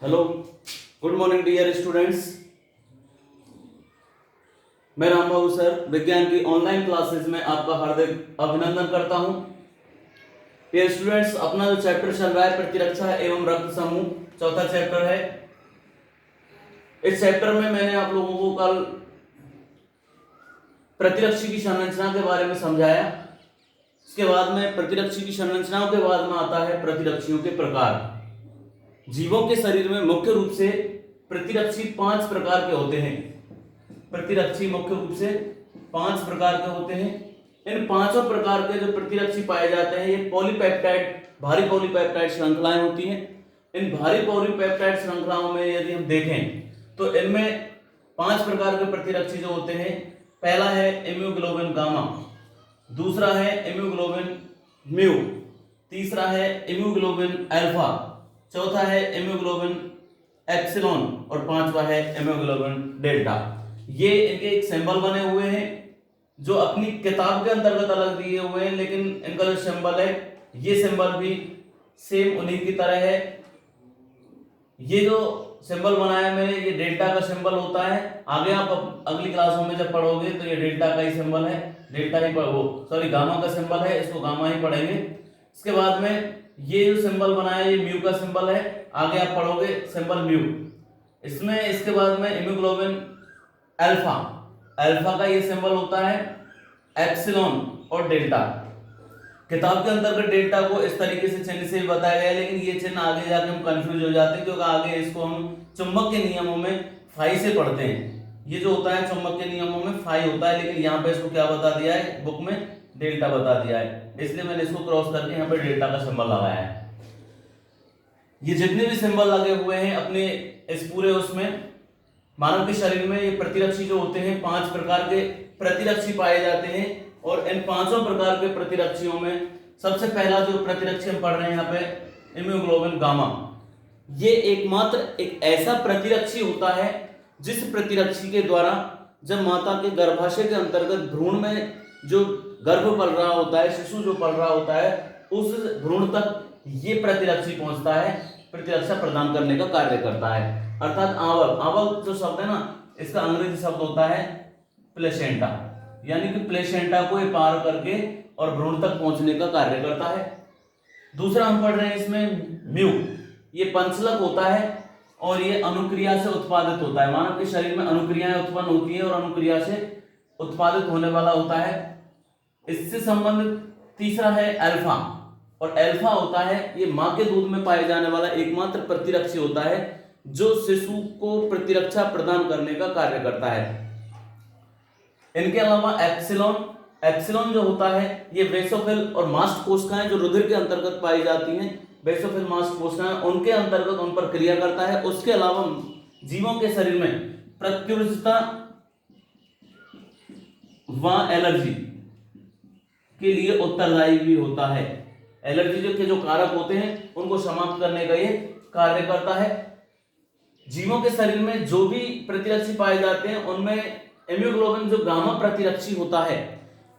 Hello, good morning dear students. मैं Rambabu sir विज्ञान की ऑनलाइन क्लासेस में आपका हार्दिक अभिनंदन करता हूं। डियर स्टूडेंट्स, अपना जो चैप्टर चल रहा है प्रतिरक्षा एवं रक्त समूह, चौथा चैप्टर है। इस चैप्टर में मैंने आप लोगों को कल प्रतिरक्षी की संरचना के बारे में समझाया। इसके बाद में प्रतिरक्षी की संरचनाओं के बाद में आता है प्रतिरक्षियों के प्रकार। जीवों के शरीर में मुख्य रूप से प्रतिरक्षी 5 प्रकार के होते हैं। प्रतिरक्षी मुख्य रूप से 5 प्रकार के होते हैं। इन पांचों प्रकार के जो प्रतिरक्षी पाए जाते हैं, ये पॉलीपेप्टाइड, भारी पॉलीपेप्टाइड श्रृंखलाएं होती हैं। इन भारी पॉलीपेप्टाइड श्रृंखलाओं में यदि हम देखें तो इनमें 5 प्रकार के प्रतिरक्षी जो होते हैं। पहला है इम्यूग्लोबिन गामा, दूसरा है इम्यूग्लोबिन म्यू, तीसरा है इम्यूग्लोबिन अल्फा, चौथा है इम्यूग्लोबिन एप्सिलॉन और पांचवा है इम्यूग्लोबिन डेल्टा। ये इनके एक सिंबल बने हुए हैं जो अपनी किताब के अंतर्गत अलग दिए हुए हैं, लेकिन इनका जो सिंबल है ये सिंबल भी सेम उन्हीं की तरह है। ये जो सिंबल बनाया मैंने, ये डेल्टा का सिंबल होता है। आगे आप अगली क्लासों में जब पढ़ोगे तो ये डेल्टा का ही सिंबल है, डेल्टा ही गामा का सिंबल है, इसको गामा ही पढ़ेंगे। इसके बाद में ये जो सिंबल बनाया ये म्यू का सिंबल है, आगे आप पढ़ोगे सिंबल म्यू। इसमें इसके बाद में इम्यूग्लोबिन अल्फा, अल्फा का ये सिंबल होता है, एप्सिलॉन और डेल्टा। किताब के अंतर्गत डेल्टा को इस तरीके से चिन्ह से बताया गया है, लेकिन ये चिन्ह आगे जाके हम कंफ्यूज हो जाते हैं क्योंकि आगे इसको हम चुंबक के नियमों में फाई से पढ़ते हैं। ये जो होता है चुंबक के नियमों में फाई होता है, लेकिन यहाँ पे इसको क्या बता दिया है बुक में, डेल्टा बता दिया है, इसलिए मैंने इसको क्रॉस करके यहाँ पे डेल्टा का सिंबल लगाया है। ये जितने भी सिंबल लगे हुए हैं अपने इस पूरे उसमें, मानव के शरीर में ये प्रतिरक्षी जो होते हैं 5 प्रकार के प्रतिरक्षी पाए जाते हैं। और इन पांचों प्रकार के प्रतिरक्षियों में सबसे पहला जो प्रतिरक्षी हम पढ़ रहे हैं यहाँ पे इम्यूग्लोबिन गामा। ये एकमात्र एक ऐसा प्रतिरक्षी होता है जिस प्रतिरक्षी के द्वारा जब माता के गर्भाशय के अंतर्गत भ्रूण में जो गर्भ पल रहा होता है, शिशु जो पल रहा होता है, उस भ्रूण तक ये प्रतिरक्षी पहुंचता है, प्रतिरक्षा प्रदान करने का कार्य करता है। अर्थात आवल, आवल जो शब्द है ना, इसका अंग्रेजी शब्द होता है प्लेसेंटा, यानी कि प्लेसेंटा को ये पार करके और भ्रूण तक पहुंचने का कार्य करता है। दूसरा हम पढ़ रहे हैं इसमें म्यू, ये पंचलक होता है और ये अनुक्रिया से उत्पादित होता है। मानव के शरीर में अनुक्रियाएं उत्पन्न होती है और अनुक्रिया से उत्पादित होने वाला होता है। इससे संबंधित तीसरा है अल्फा, और अल्फा होता है ये मां के दूध में पाए जाने वाला एकमात्र प्रतिरक्षी होता है जो शिशु को प्रतिरक्षा प्रदान करने का कार्य करता है। इनके अलावा एप्सिलॉन, एप्सिलॉन जो होता है ये बेसोफिल और मास्ट कोशिकाएं जो रुधिर के अंतर्गत पाई जाती हैं, बेसोफिल मास्ट कोशिकाएं, उनके अंतर्गत उन पर क्रिया करता है। उसके अलावा जीवों के शरीर में प्रत्युरजता व एलर्जी के लिए उत्तरदायी भी होता है। एलर्जी के जो कारक होते हैं उनको समाप्त करने का ये कार्य करता है। जीवों के शरीर में जो भी प्रतिरक्षी पाए जाते हैं उनमें इम्यूग्लोबिन जो गामा प्रतिरक्षी होता है,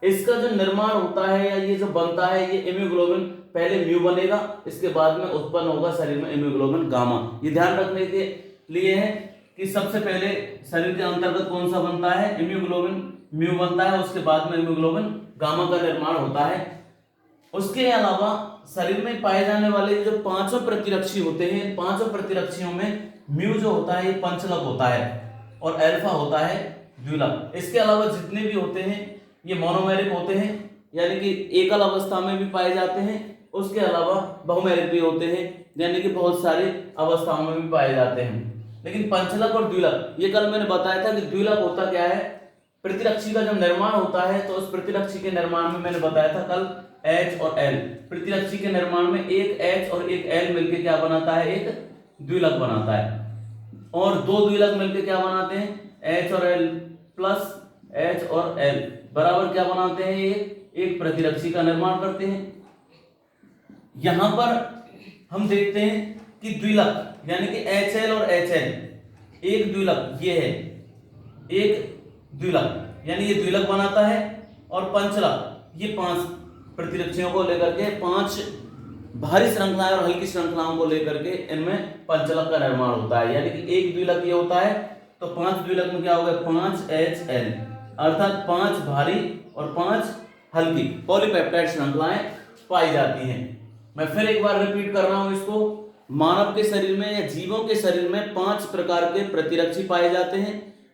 इसका जो निर्माण होता है या ये जो बनता है, ये इम्यूग्लोबिन पहले म्यू बनेगा, इसके बाद में उत्पन्न होगा शरीर में इम्यूग्लोबिन गामा। ये ध्यान रखने के लिए है कि सबसे पहले शरीर के अंतर्गत कौन सा बनता है, इम्यूग्लोबिन म्यू बनता है, उसके बाद में इम्यूग्लोबिन गामा का निर्माण होता है। उसके अलावा शरीर में पाए जाने वाले जो 5 प्रतिरक्षी होते हैं, 5 प्रतिरक्षियों में म्यू जो होता है ये पंचलक होता है और अल्फा होता है द्विलक। इसके अलावा जितने भी होते हैं ये मोनोमेरिक होते हैं, यानी कि एकल अवस्था में भी पाए जाते हैं। उसके अलावा बहुमेरिक भी होते हैं, यानी कि बहुत सारी अवस्थाओं में भी पाए जाते हैं। लेकिन पंचलक और द्विलक, ये कल मैंने बताया था कि द्विलक होता क्या है, प्रतिरक्षी का जब निर्माण होता है तो उस प्रतिरक्षी के निर्माण में मैंने बताया था कल H और L, प्रतिरक्षी के निर्माण में एक H और एक L मिलकर क्या बनाता है, एक द्विलक बनाता है। और 2 द्विलक मिलकर क्या बनाते हैं, H और L प्लस H और L बराबर क्या बनाते हैं, ये एक प्रतिरक्षी का निर्माण करते हैं। यहां पर हम देखते हैं कि द्विलक यानी कि HL और HL, एक द्विलक ये है, एक द्विलक यानी ये द्विलक बनाता है, और पंचलक ये 5 प्रतिरक्षियों को लेकर के 5 भारी श्रृंखलाएं और हल्की श्रृंखलाओं को लेकर के इनमें पंचलक का निर्माण होता है। यानी कि एक द्विलक ये होता है, तो 5 द्विलक में क्या होगा 5HN, अर्थात 5 भारी और 5 हल्की पॉलीपेप्टाइड श्रृंखलाएं पाई जाती हैं। मैं फिर एक बार रिपीट कर रहा हूं इसको। मानव के शरीर में या जीवों के शरीर में 5 प्रकार के प्रतिरक्षी पाए जाते हैं।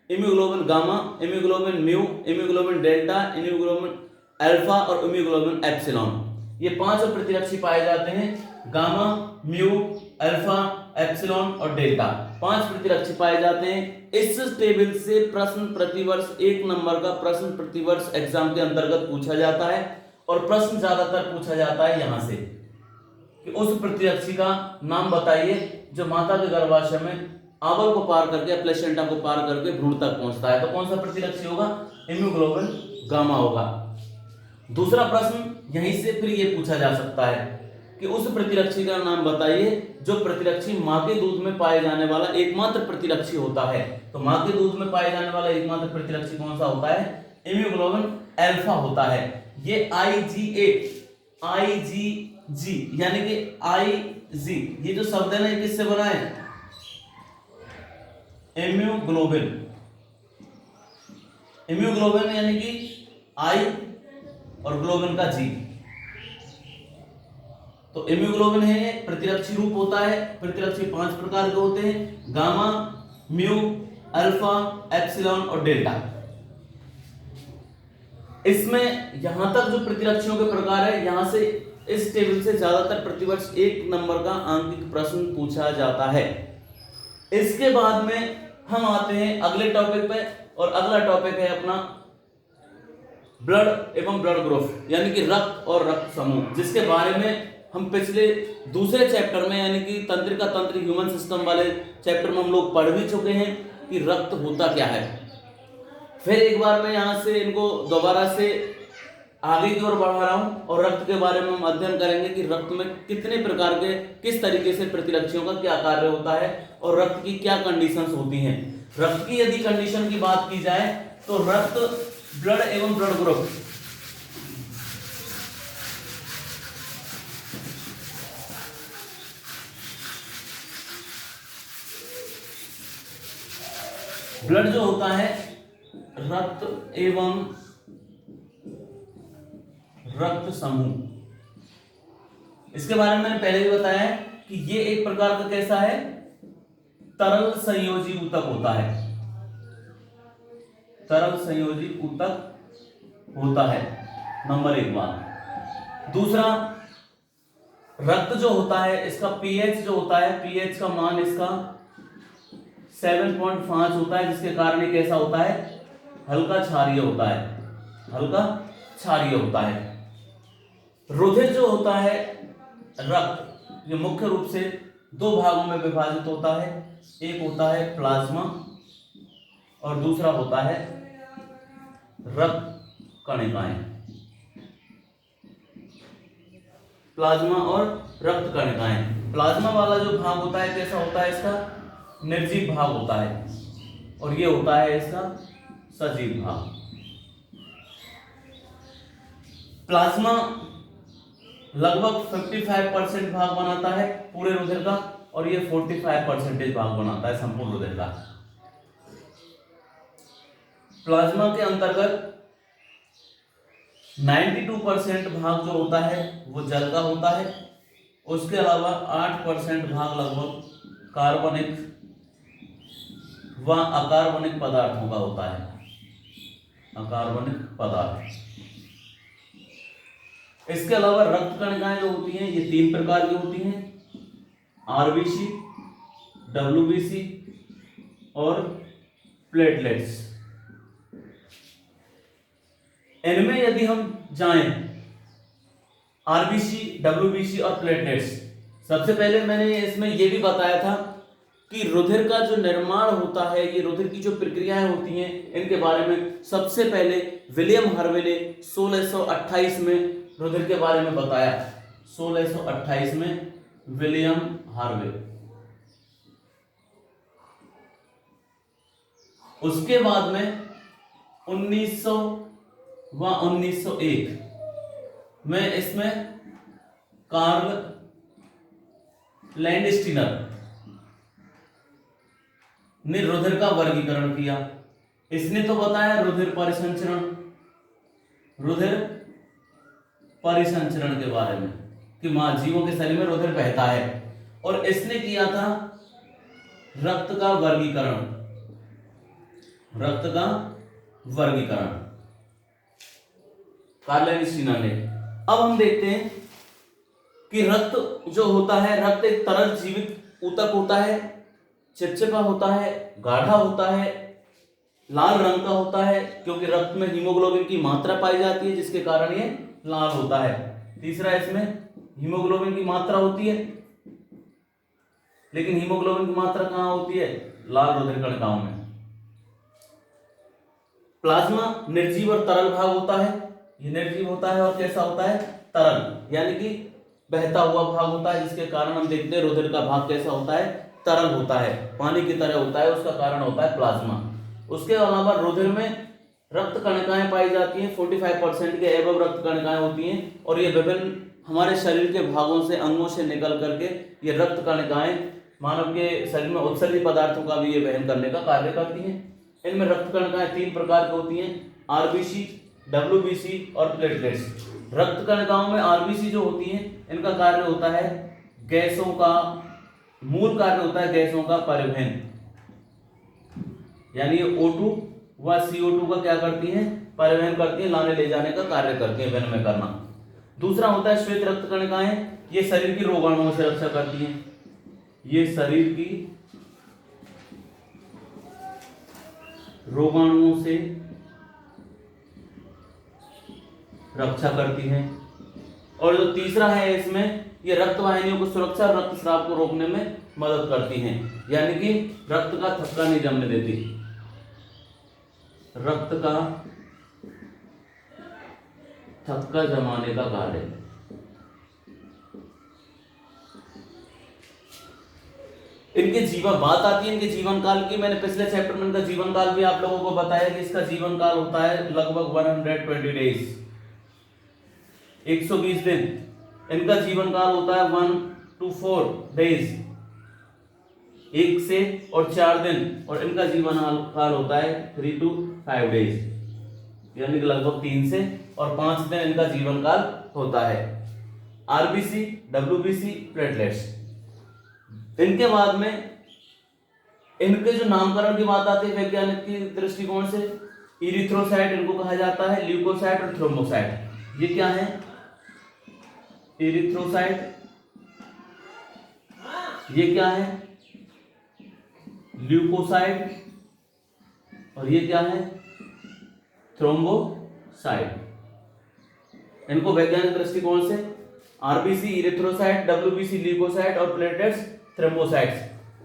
इम्यूग्लोबिन गामा, इम्यूग्लोबिन म्यू, इम्यूग्लोबिन डेल्टा, इम्यूग्लोबिन अल्फा और इम्यूग्लोबिन एप्सिलॉन। ये 5 प्रतिरक्षी पाए जाते हैं, गामा, म्यू, अल्फा, एप्सिलॉन और डेल्टा। 5 प्रतिरक्षी पाए जाते हैं। इस टेबल से प्रश्न प्रतिवर्ष 1 नंबर का प्रश्न प्रतिवर्ष एग्जाम के अंतर्गत पूछा जाता है और प्रश्न ज्यादातर पूछा जाता है यहां से कि उस प्रतिरक्षी का नाम बताइए जो माता के गर्भाशय में आवल को पार करके प्लेसेंटा को पार करके भ्रूण तक पहुंचता है। तो कौन सा प्रतिरक्षी होगा? इम्यूग्लोबिन गामा होगा। दूसरा प्रश्न यहीं से फिर ये पूछा जा सकता है कि उस प्रतिरक्षी का नाम बताइए जो प्रतिरक्षी मां के दूध में पाए जाने वाला एकमात्र प्रतिरक्षी होता है। तो मां के दूध में पाए जाने वाला एकमात्र प्रतिरक्षी कौन सा होता है? इम्यूग्लोबिन अल्फा होता है। ये IgG यानी कि IG, ये जो शब्द है ना, ये किससे बना है? इम्यूग्लोबिन यानी कि I और ग्लोबिन का G। तो इम्यूग्लोबिन है ये प्रतिरक्षी रूप होता है। प्रतिरक्षी 5 प्रकार के होते हैं, गामा, म्यू, अल्फा, एप्सिलॉन और डेल्टा। इसमें यहां तक जो प्रतिरक्षियों के प्रकार है, यहां से इस टेबल से ज्यादातर प्रतिवर्ष 1 नंबर का आंकिक प्रश्न पूछा जाता है। इसके बाद में हम आते हैं अगले टॉपिक पे, और अगला टॉपिक है अपना ब्लड एवं ब्लड ग्रुप यानी कि रक्त और रक्त समूह, जिसके बारे में हम पिछले दूसरे चैप्टर में यानी कि तंत्रिका तंत्र ह्यूमन सिस्टम वाले चैप्टर में हम लोग पढ़ भी चुके हैं कि रक्त होता क्या है। फिर एक बार मैं यहां से इनको दोबारा से आगे की ओर बढ़ा रहा हूं और रक्त के बारे में हम अध्ययन करेंगे कि रक्त में कितने प्रकार के किस तरीके से प्रतिरक्षियों का क्या कार्य होता है और रक्त की क्या कंडीशंस होती हैं। रक्त की यदि कंडीशन की बात की जाए तो रक्त, ब्लड एवं ब्लड ग्रुप ब्लड जो होता है, रक्त एवं रक्त समूह, इसके बारे में मैंने पहले भी बताया है कि ये एक प्रकार का कैसा है? तरल संयोजी ऊतक होता है। तरल संयोजी ऊतक होता है, नंबर 1 बात। दूसरा, रक्त जो होता है इसका पीएच जो होता है, पीएच का मान इसका 7.5 होता है, जिसके कारण ये कैसा होता है? हल्का क्षारीय होता है, हल्का क्षारीय होता है। रुधिर जो होता है, रक्त, ये मुख्य रूप से 2 भागों में विभाजित होता है। एक होता है प्लाज्मा और दूसरा होता है रक्त कणिकाएं। प्लाज्मा और रक्त कणिकाएं। प्लाज्मा वाला जो भाग होता है कैसा होता है? इसका निर्जीव भाग होता है और ये होता है इसका सजीव भाग। प्लाज्मा लगभग 55% भाग बनाता है पूरे रुधिर का और ये 45% भाग बनाता है संपूर्ण रुधिर का। प्लाज्मा के अंतर्गत 92% भाग जो होता है वो जल का होता है। उसके अलावा 8% भाग लगभग कार्बनिक व अकार्बनिक पदार्थों का होता है, अकार्बनिक पदार्थ। इसके अलावा रक्त कणिकाएं जो होती हैं ये 3 प्रकार की होती हैं, आरबीसी, डब्ल्यूबीसी और प्लेटलेट्स। इनमें यदि हम जाएं, आरबीसी, डब्ल्यूबीसी और प्लेटलेट्स, सबसे पहले मैंने इसमें यह भी बताया था कि रुधिर का जो निर्माण होता है, ये रुधिर की जो प्रक्रियाएं होती हैं, इनके बारे में सबसे पहले विलियम हार्वे ने 1628 में रुधिर के बारे में बताया। 1628 में विलियम हार्वे। उसके बाद में 1900 व 1901 में इसमें कार्ल लैंडस्टीनर ने रुधिर का वर्गीकरण किया। इसने तो बताया रुधिर परिसंचरण के बारे में कि जीवों के शरीर में रुधिर बहता है, और इसने किया था रक्त का वर्गीकरण कार्ल लैंडस्टीनर ने। अब हम देखते हैं कि रक्त जो होता है, रक्त एक तरल जीवित ऊतक होता है, चिपचिपा होता है, गाढ़ा होता है, लाल रंग का होता है, क्योंकि रक्त में हीमोग्लोबिन की मात्रा पाई जाती है जिसके कारण ये लाल होता है। तीसरा, इसमें हीमोग्लोबिन की मात्रा होती है, लेकिन हीमोग्लोबिन की मात्रा कहां होती है? लाल रुधिर कणिकाओं में। प्लाज्मा निर्जीव और तरल भाग होता है, ये निर्जीव होता है और कैसा होता है? तरल, यानी कि बहता हुआ भाग होता है, जिसके कारण हम देखते हैं रुधिर का भाग कैसा होता है? तरल होता है, पानी की तरह होता है, उसका कारण होता है प्लाज्मा। उसके अलावा रुधिर में रक्त कणिकाएं पाई जाती हैं, 45% के एबव रक्त कणिकाएं होती हैं, और ये विभिन्न हमारे शरीर के भागों से, अंगों से निकल करके ये रक्त कणिकाएं मानव के शरीर में उत्सर्जित पदार्थों का भी ये वहन करने का कार्य करती हैं। इनमें रक्त कणिकाएं 3 प्रकार की होती हैं, आरबीसी, डब्ल्यूबीसी और प्लेटलेट्स। रक्त कणिकाओं में आरबीसी जो होती हैं, इनका कार्य होता है गैसों का, मूल कार्य होता है गैसों का परिवहन, यानी O2 व CO2 का क्या करती हैं? परिवहन करती हैं, लाने ले जाने का कार्य करती हैं, विनिमय करना। दूसरा होता है श्वेत रक्त कणिकाएं, ये शरीर की रोगाणुओं से रक्षा करती हैं, ये शरीर की रोगाणुओं से रक्षा करती हैं। और जो तीसरा है इसमें, ये रक्त वाहिनियों को सुरक्षा, रक्तस्राव को रोकने में मदद करती हैं, यानी कि रक्त का थक्का नहीं जमने देती, रक्त का थक्का जमाने का कार्य। इनके जीवन बात आती है इनके जीवन काल की। मैंने पिछले चैप्टर में इनका जीवन काल भी आप लोगों को बताया कि इसका जीवन काल होता है लगभग 120 डेज, 120 दिन। इनका जीवन काल होता है 1 to 4 डेज, 1 से और 4 दिन, और इनका जीवन काल होता है 3 to 5 डेज, यानी कि लगभग 3 से और 5 दिन इनका जीवन काल होता है। RBC, WBC, platelets. इनके बाद में इनके जो नामकरण की बात आती है वैज्ञानिक की दृष्टिकोण से, इरिथ्रोसाइट इनको कहा जाता है, ल्यूकोसाइट और थ्रोम्बोसाइट। ये क्या है? इरिथ्रोसाइट, ये क्या है? ल्यूकोसाइट, और ये क्या है? थ्रोम्बोसाइट। इनको वैज्ञानिक दृष्टिकोण से आरबीसी, इरिथ्रोसाइट, डब्ल्यूबीसी, ल्यूकोसाइट और प्लेटलेट्स, थ्रोम्बोसाइट्स।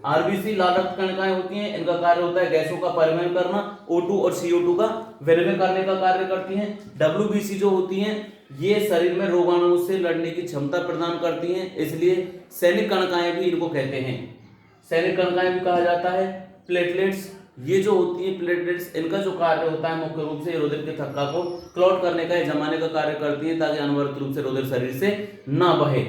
आरबीसी लाल रक्त कणिकाएं होती हैं, इनका कार्य होता है गैसों का परिवहन करना, O2 और CO2 का विनिमय करने का कार्य करती हैं। डब्ल्यूबीसी जो होती हैं, ये शरीर में रोगाणुओं से लड़ने की क्षमता प्रदान करती हैं, इसलिए सैनिक कणिकाएं भी इनको कहते हैं, सैनिक कणिकाएं भी कहा जाता है। प्लेटलेट्स, ये जो होती है प्लेटलेट्स, इनका जो कार्य होता है मुख्य रूप से रुधिर के थक्का को क्लॉट करने का, जमाने का कार्य करती है, ताकि अनवरत रूप से रुधिर शरीर से ना बहे।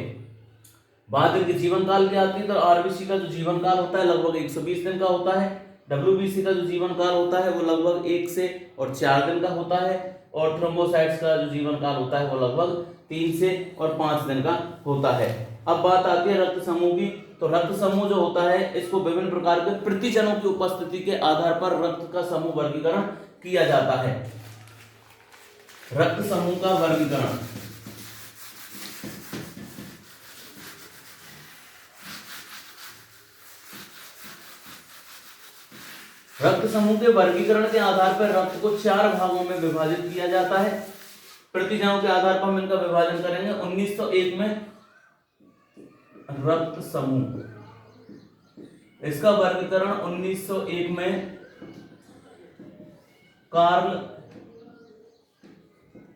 बाद इनके जीवन काल की आती है तो आरबीसी का जो जीवन काल होता है लगभग 120 दिन का होता है। डब्ल्यूबीसी का जो जीवन काल होता है वो लगभग 1 से और 4 दिन का होता है, और थ्रोम्बोसाइट्स का जो जीवन काल होता है वो लगभग 3 से और 5 दिन का होता है। अब बात आती है रक्त समूह की। तो रक्त समूह जो होता है, इसको विभिन्न प्रकार के प्रतिजनों की उपस्थिति के आधार पर रक्त का समूह वर्गीकरण किया जाता है। रक्त समूह का वर्गीकरण, रक्त समूह के वर्गीकरण के आधार पर रक्त को 4 भागों में विभाजित किया जाता है। प्रतिजनों के आधार पर हम इनका विभाजन करेंगे। 1901 में रक्त समूह, इसका वर्गीकरण 1901 में कार्ल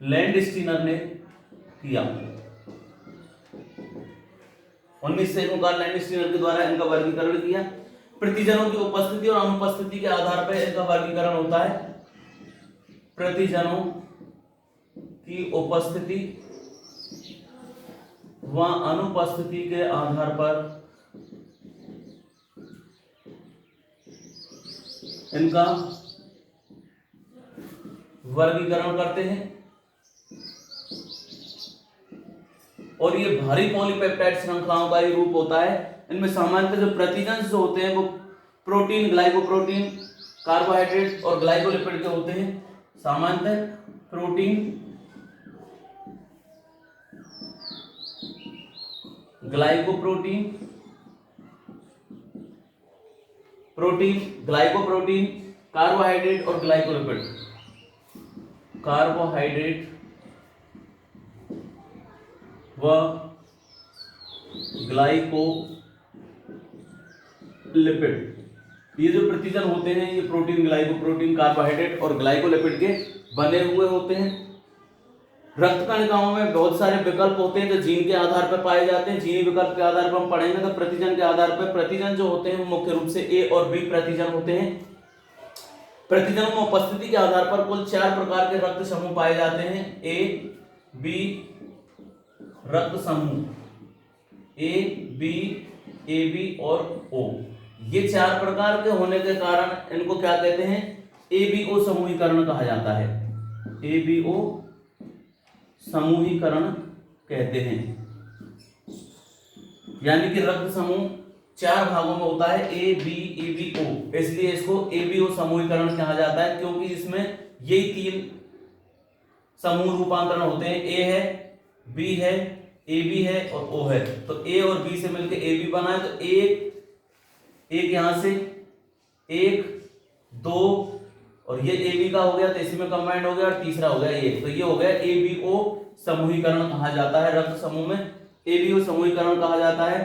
लैंडस्टीनर ने किया। 1901 में कार्ल लैंडस्टीनर के द्वारा इनका वर्गीकरण किया। प्रतिजनों की उपस्थिति और अनुपस्थिति के आधार पर इनका वर्गीकरण होता है। प्रतिजनों की उपस्थिति व अनुपस्थिति के आधार पर इनका वर्गीकरण करते हैं। और ये भारी पॉलीपेप्टाइड श्रृंखलाओं का ही रूप होता है। इनमें सामान्यतः जो प्रतिजन जो होते हैं वो प्रोटीन, ग्लाइकोप्रोटीन, कार्बोहाइड्रेट और ग्लाइकोलिपिड के होते हैं। सामान्यतः protein, glycoprotein, protein, glycoprotein, carbohydrate और ग्लाइकोलिपिड। कार्बोहाइड्रेट व ग्लाइकोलिपिड, ये जो प्रतिजन होते हैं ये प्रोटीन, ग्लाइकोप्रोटीन, कार्बोहाइड्रेट और ग्लाइकोलिपिड के बने हुए होते हैं। रक्त कणिकाओं में बहुत सारे विकल्प होते हैं जो जीन के आधार पर पाए जाते हैं। जीनी विकल्प के आधार पर हम पढ़ेंगे तो प्रतिजन के आधार पर प्रतिजन जो होते हैं वो मुख्य रूप से ए और बी प्रतिजन होते हैं। प्रतिजनों में उपस्थिति के आधार पर कुल 4 प्रकार के रक्त समूह पाए जाते हैं। ए बी रक्त समूह, ए बी और ओ, ये 4 प्रकार के होने के कारण इनको क्या कहते हैं, एबीओ समूहीकरण कहा जाता है। एबीओ समूहीकरण कहते हैं। यानी कि रक्त समूह 4 भागों में होता है, ए बी एबीओ, इसलिए इसको एबीओ समूहीकरण कहा जाता है क्योंकि इसमें यही 3 समूह रूपांतरण होते हैं। ए है, बी है, ए बी है और ओ है। तो ए और बी से मिलकर ए बी बना है। तो एक यहां से 1 2 और ये ए बी का हो गया तो इसी में कंबाइंड हो गया और तीसरा हो गया ये, तो ये हो गया ए बी ओ समूहीकरण कहा जाता है। रक्त समूह में ए बी ओ समूहीकरण कहा जाता है।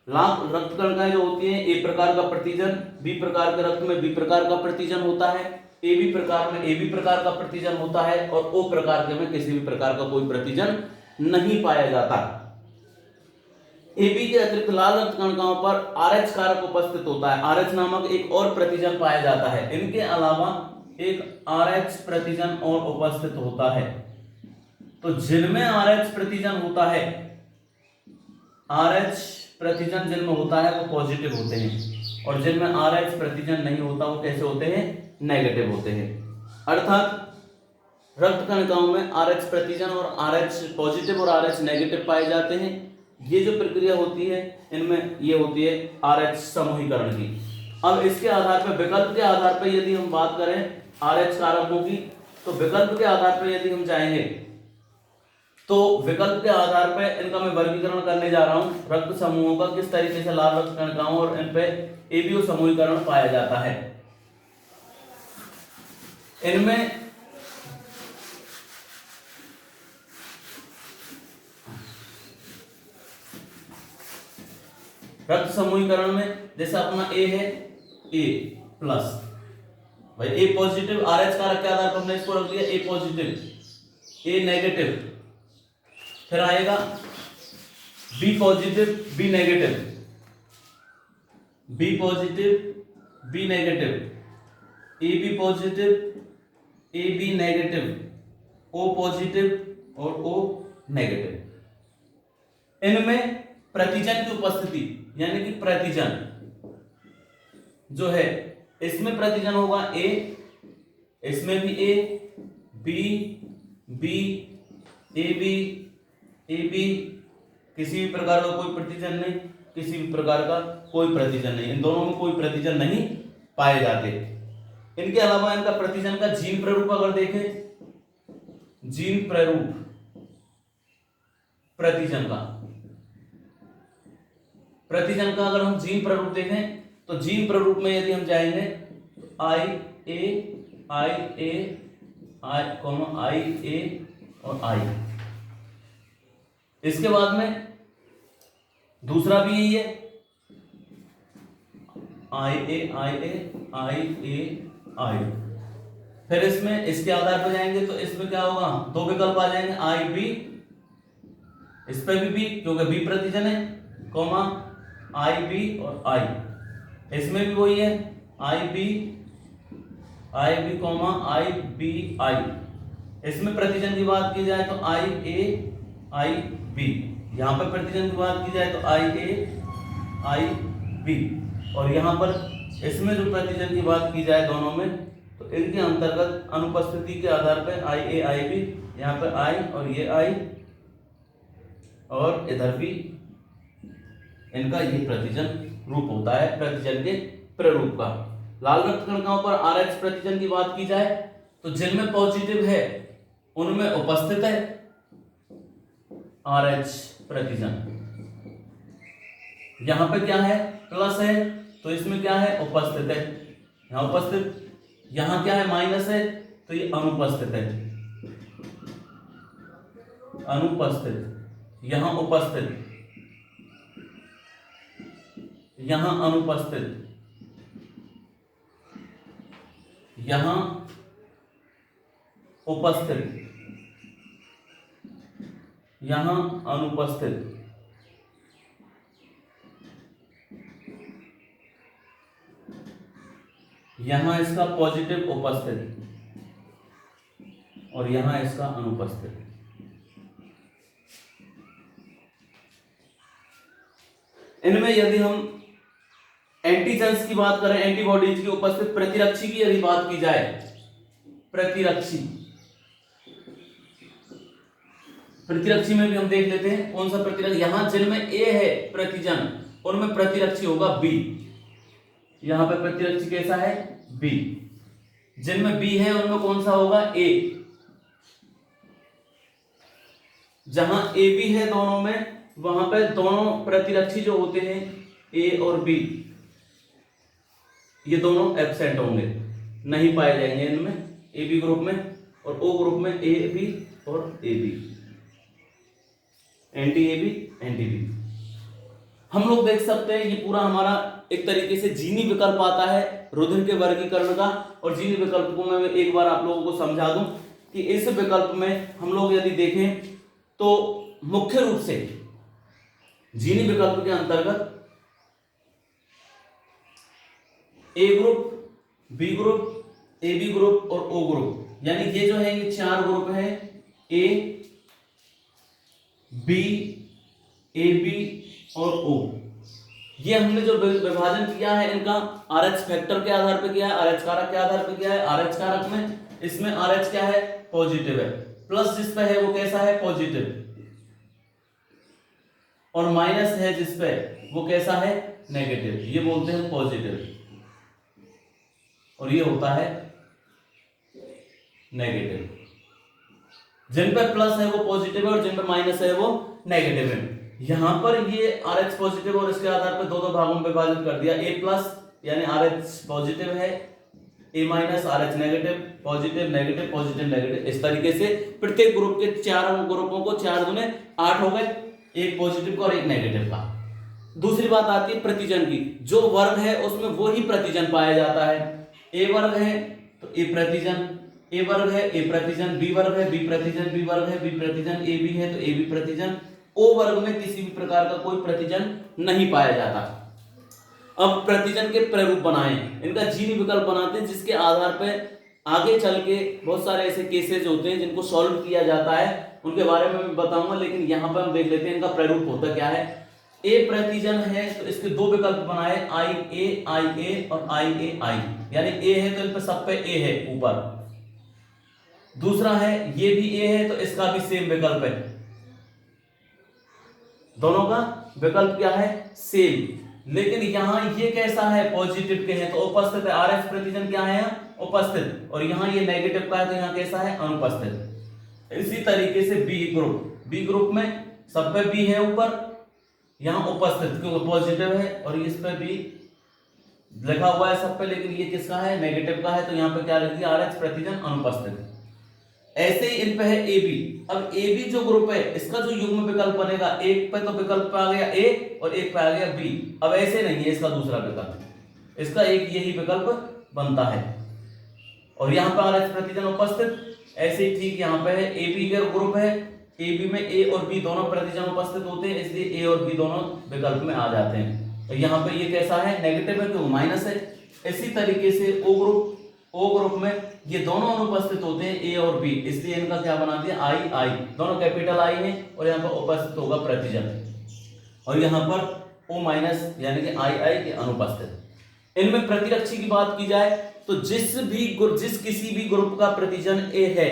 लाख रक्त कणिकाएं जो होती हैं, ए प्रकार का प्रतिजन, बी प्रकार के रक्त में बी प्रकार का प्रतिजन होता है, ए बी प्रकार में ए बी प्रकार का प्रतिजन होता है और ओ प्रकार के में किसी भी प्रकार का कोई प्रतिजन नहीं पाया जाता। एबी के अतिरिक्त लाल रक्त कणिकाओं पर आरएच कारक उपस्थित होता है। आरएच नामक एक और प्रतिजन पाया जाता है। इनके अलावा एक आरएच प्रतिजन और उपस्थित होता है। तो जिनमें आरएच प्रतिजन होता है, आरएच प्रतिजन जिनमें होता है वो पॉजिटिव होते हैं और जिनमें आरएच प्रतिजन नहीं होता वो कैसे होते हैं, नेगेटिव होते हैं। अर्थात रक्त कणिकाओं में आरएच प्रतिजन और आरएच पॉजिटिव और आरएच नेगेटिव पाए जाते हैं। ये जो प्रक्रिया होती है इनमें ये होती है आरएच समूहीकरण की। अब इसके आधार पर, विकल्प के आधार पर यदि हम बात करें आरएच कारकों की, तो विकल्प के आधार पर यदि हम जाएंगे तो विकल्प के आधार पर इनका मैं वर्गीकरण करने जा रहा हूं रक्त समूहों का, किस तरीके से लाल रक्त कणिकाओं और इन पे एबीओ समूहीकरण पाया जाता है। इनमें रक्त समूहीकरण में जैसे अपना ए है, ए प्लस, भाई ए पॉजिटिव, आरएच कारक के आधार पर हमने इसको रख दिया ए पॉजिटिव, ए नेगेटिव, फिर आएगा B positive, B negative, B positive, B negative, A B positive, A B negative, O positive और ओ नेगेटिव। इनमें प्रतिजन की उपस्थिति यानी कि प्रतिजन जो है, इसमें प्रतिजन होगा ए, इसमें भी A, B B, A B, A B, किसी भी प्रकार का कोई प्रतिजन नहीं, किसी भी प्रकार का कोई प्रतिजन नहीं, इन दोनों में कोई प्रतिजन नहीं पाए जाते। इनके अलावा इनका प्रतिजन का जीन प्रारूप अगर देखें, जीन प्रारूप प्रतिजन का अगर हम जीन प्रारूप देखें तो जीन प्रारूप में यदि हम जाएंगे तो आई ए और आई, इसके बाद में दूसरा भी यही है आई। फिर इसमें इसके आधार पर जाएंगे तो इसमें क्या होगा, 2 विकल्प आ जाएंगे, आई बी, इस पे भी बी क्योंकि बी प्रतिजन है, कॉमा आई बी और आई, इसमें भी वही है I B comma I B I. इसमें प्रतिजन की बात की जाए तो आई ए आई बी, यहां पर प्रतिजन की बात की जाए तो आई ए आई बी, और यहां पर इसमें जो प्रतिजन की बात की जाए दोनों में, तो इनके अंतर्गत अनुपस्थिति के आधार पर आई ए आई बी, यहाँ पर आई और ये आई और इधर भी इनका ये प्रतिजन रूप होता है प्रतिजन के प्ररूप का। लाल रक्त कणिकाओं पर RH प्रतिजन की बात की जाए तो जिनमें पॉजिटिव है उनमें उपस्थित है RH प्रतिजन। यहां पे क्या है, प्लस है, तो इसमें क्या है, उपस्थित है, यहां उपस्थित। यहां क्या है, माइनस है, तो ये अनुपस्थित है, अनुपस्थित। यहां उपस्थित, यहां अनुपस्थित, यहां उपस्थित, यहां अनुपस्थित। यहां इसका पॉजिटिव उपस्थित और यहां इसका अनुपस्थित। इनमें यदि हम एंटीजेंस की बात करें, एंटीबॉडीज की उपस्थित, प्रतिरक्षी की यदि बात की जाए, प्रतिरक्षी, प्रतिरक्षी में भी हम देख लेते हैं कौन सा प्रतिरक्षी। यहां जिनमें ए है प्रतिजन उनमें प्रतिरक्षी होगा बी। यहां पे प्रतिरक्षी कैसा है, बी। जिनमें बी है उनमें कौन सा होगा, ए। जहां ए बी है दोनों में, वहां पे दोनों प्रतिरक्षी जो होते हैं ए और बी, ये दोनों एब्सेंट होंगे, नहीं पाए जाएंगे इनमें, ए बी ग्रुप में। और ओ ग्रुप में ए बी और A B, anti A B anti B. हम लोग देख सकते हैं ये पूरा हमारा एक तरीके से जीनी विकल्प आता है रुधिर के वर्गीकरण का। और जीनी विकल्प को मैं एक बार आप लोगों को समझा दूं कि इस विकल्प में हम लोग यदि देखें तो मुख्य रूप से जीनी विकल्प के अंतर्गत A group, B group, A B group और ओ ग्रुप, यानी ये जो है ये 4 ग्रुप है, ए बी, ए बी और ओ। ये हमने जो विभाजन किया है इनका RH फैक्टर के आधार पर किया है, RH कारक के आधार पर किया है। RH कारक में इसमें RH क्या है, पॉजिटिव है, प्लस जिस पे है वो कैसा है, पॉजिटिव, और माइनस है जिस पे वो कैसा है, नेगेटिव, ये बोलते हैं पॉजिटिव, और ये होता है नेगेटिव। जिन पे प्लस है वो पॉजिटिव है और जिन पे माइनस है वो नेगेटिव है। यहां पर ये RH पॉजिटिव और इसके आधार पर दो भागों में विभाजित कर दिया, A प्लस यानी RH पॉजिटिव है, A minus RH negative, positive negative positive negative. इस तरीके से प्रत्येक ग्रुप के 4 ग्रुपों को 4 दूने 8 हो गए, एक पॉजिटिव का और एक नेगेटिव का। दूसरी बात आती है प्रतिजन की। जो वर्ग है उसमें वो ही प्रतिजन पाया जाता है। ए वर्ग है तो ए प्रतिजन, ए वर्ग है ए प्रतिजन, बी वर्ग है बी प्रतिजन, बी वर्ग है बी प्रतिजन, ए बी है तो ए बी प्रतिजन। ओ वर्ग में किसी भी प्रकार का कोई प्रतिजन नहीं पाया जाता। अब प्रतिजन के प्ररूप बनाएं, इनका जीनी विकल्प बनाते हैं, जिसके आधार पर आगे चल के बहुत सारे ऐसे केसेस होते हैं जिनको सॉल्व किया जाता है, उनके बारे में मैं बताऊंगा। लेकिन यहां पर हम देख लेते हैं इनका प्ररूप होता क्या है। ए प्रतिजन है तो इसके 2 विकल्प बनाए, आई ए और आई ए आई, यानी ए है तो इन पर सब पे ए है ऊपर। दूसरा है ये भी ए है तो इसका भी सेम विकल्प है, दोनों का विकल्प क्या है, सेम। लेकिन यहां ये कैसा है, पॉजिटिव के हैं तो उपस्थित है, RH प्रतिजन क्या है, उपस्थित। और यहां ये नेगेटिव का है तो यहां कैसा है, अनुपस्थित। इसी तरीके से बी ग्रुप में सब पे बी है ऊपर, यहां उपस्थित क्योंकि पॉजिटिव है, और इस पे भी लिखा हुआ है सब पे, लेकिन ये किसका है, नेगेटिव का है, तो यहां पे क्या लिख दिया, RH प्रतिजन अनुपस्थित। ऐसे ही इन पे है ए बी। अब ए बी जो ग्रुप है इसका जो युग्म विकल्प बनेगा, एक पे तो विकल्प पे आ गया ए और एक पे आ गया बी। अब ऐसे नहीं है इसका दूसरा विकल्प, इसका एक यही विकल्प बनता है, और यहाँ पे RH प्रतिजन उपस्थित। ऐसे ही ठीक यहाँ पे है ए बी का ग्रुप है, ए बी में ए और बी दोनों प्रतिजन उपस्थित होते हैं, इसलिए ए और बी दोनों विकल्प में आ जाते हैं। तो यहाँ पे ये कैसा है, नेगेटिव है क्यों, माइनस है। इसी तरीके से ओ ग्रुप में ये दोनों अनुपस्थित होते हैं, ए और बी, इसलिए इनका क्या बना दिया, आई, दोनों कैपिटल आई है, और यहाँ पर उपस्थित होगा प्रतिजन, और यहाँ पर ओ माइनस यानी कि आई के अनुपस्थित। इनमें प्रतिरक्षी की बात की जाए तो जिस किसी भी ग्रुप का प्रतिजन ए है,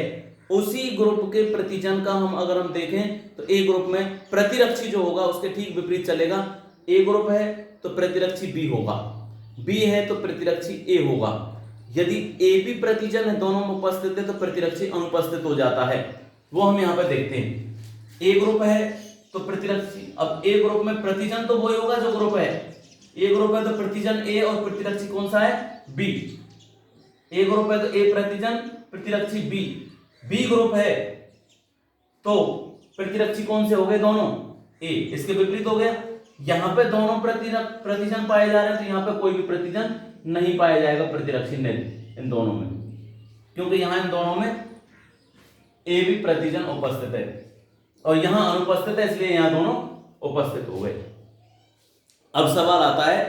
उसी ग्रुप के प्रतिजन का अगर हम देखें तो ए ग्रुप में प्रतिरक्षी जो होगा उसके ठीक विपरीत चलेगा। ए ग्रुप है तो प्रतिरक्षी बी होगा, बी है तो प्रतिरक्षी ए होगा। यदि ए बी प्रतिजन है, दोनों में उपस्थित है, तो प्रतिरक्षी अनुपस्थित हो जाता है। वो हम यहां पर देखते हैं। ए ग्रुप है तो प्रतिरक्षी, अब ए ग्रुप में प्रतिजन तो वही होगा जो ग्रुप है। ए ग्रुप है तो प्रतिजन ए और प्रतिरक्षी कौन सा है? बी। ए ग्रुप है तो ए प्रतिजन, प्रतिरक्षी बी। बी ग्रुप है तो प्रतिरक्षी कौन से हो गए? दोनों ए। इसके विपरीत हो गया। यहां पे दोनों प्रतिजन पाए जा रहे हैं तो यहां पे कोई भी प्रतिजन नहीं पाया जाएगा प्रतिरक्षी ने इन दोनों में, क्योंकि यहां इन दोनों में ए भी प्रतिजन उपस्थित है और यहां अनुपस्थित है, इसलिए यहां दोनों उपस्थित हो गए। अब सवाल आता है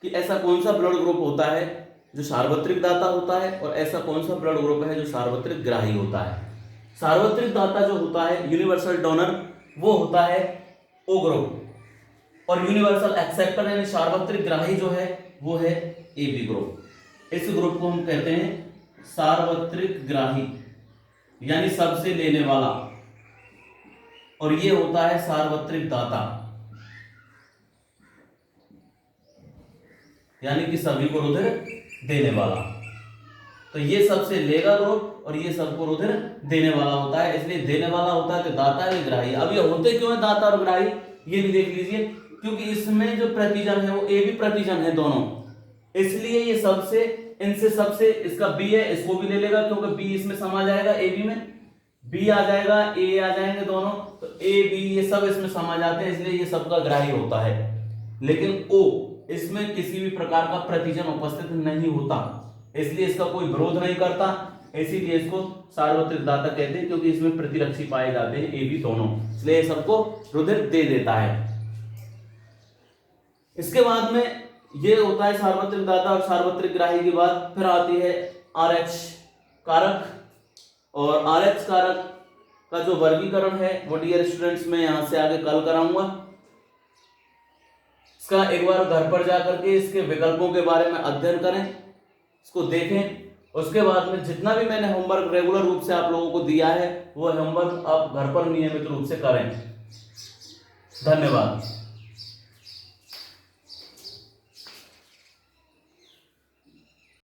कि ऐसा कौन सा ब्लड ग्रुप होता है जो सार्वत्रिक दाता होता है और ऐसा कौन सा ब्लड ग्रुप है जो सार्वत्रिक ग्राही होता है। सार्वत्रिक दाता जो होता है, यूनिवर्सल डोनर, वो होता है ओ ग्रुप, और यूनिवर्सल एक्सेप्टर यानी सार्वत्रिक ग्राही जो है वो है ए बी ग्रुप। इस ग्रुप को हम कहते हैं सार्वत्रिक ग्राही यानी सबसे लेने वाला, और ये होता है सार्वत्रिक दाता यानी कि सभी को रुधिर देने वाला। तो ये सबसे लेगा ग्रुप और ये सबको रुधिर देने वाला होता है, इसलिए देने वाला होता है तो दाता है ग्राही। अब ये होते क्यों है दाता और ग्राही, ये भी देख लीजिए, क्योंकि इसमें जो प्रतिजन है वो ए बी प्रतिजन है दोनों, इसलिए ये सबसे इनसे सबसे इसका बी है, इसको भी ले लेगा क्योंकि बी इसमें समा जाएगा, ए बी में बी आ जाएगा, ए आ जाएंगे दोनों, तो ए बी ये सब इसमें समा जाते हैं, इसलिए ये सबका ग्राही होता है। लेकिन ओ, इसमें किसी भी प्रकार का प्रतिजन उपस्थित नहीं होता, इसलिए इसका कोई विरोध नहीं करता, इसीलिए इसको सार्वत्रिक दाता कहते हैं, क्योंकि इसमें प्रतिरक्षी पाए जाते हैं ए बी दोनों, इसलिए सबको रुधिर दे देता है। इसके बाद में ये होता है सार्वत्रिक दाता और सार्वत्रिक ग्राही की बात। फिर आती है आरएच कारक, और आरएच कारक का जो वर्गीकरण है वो डियर स्टूडेंट्स मैं यहां से आगे कल कराऊंगा। इसका एक बार घर पर जाकर के इसके विकल्पों के बारे में अध्ययन करें, इसको देखें। उसके बाद में जितना भी मैंने होमवर्क रेगुलर रूप से आप लोगों को दिया है वो होमवर्क आप घर पर नियमित रूप से करें। धन्यवाद।